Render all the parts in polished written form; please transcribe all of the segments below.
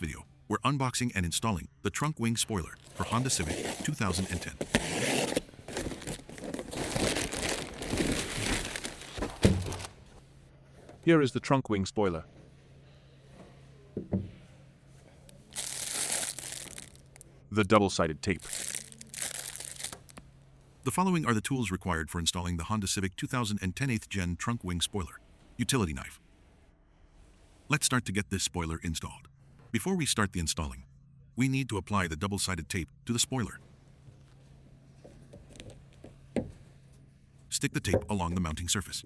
video, we're unboxing and installing the trunk wing spoiler for Honda Civic 2010. Here is the trunk wing spoiler. The double-sided tape. The following are the tools required for installing the Honda Civic 2010 8th Gen trunk wing spoiler. Utility knife. Let's start to get this spoiler installed. Before we start the installing, we need to apply the double-sided tape to the spoiler. Stick the tape along the mounting surface.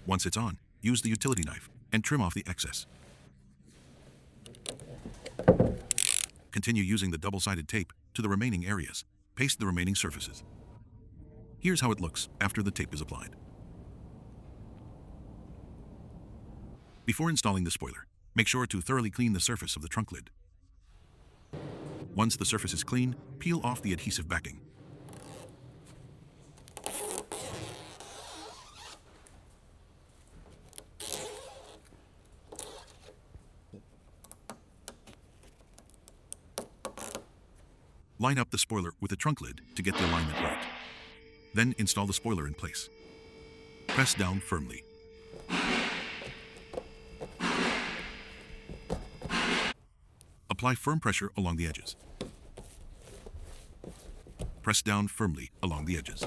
Once it's on, use the utility knife and trim off the excess. Continue using the double-sided tape to the remaining areas. Paste the remaining surfaces. Here's how it looks after the tape is applied. Before installing the spoiler, make sure to thoroughly clean the surface of the trunk lid. Once the surface is clean, peel off the adhesive backing. Line up the spoiler with the trunk lid to get the alignment right. Then install the spoiler in place. Press down firmly. Apply firm pressure along the edges. Press down firmly along the edges.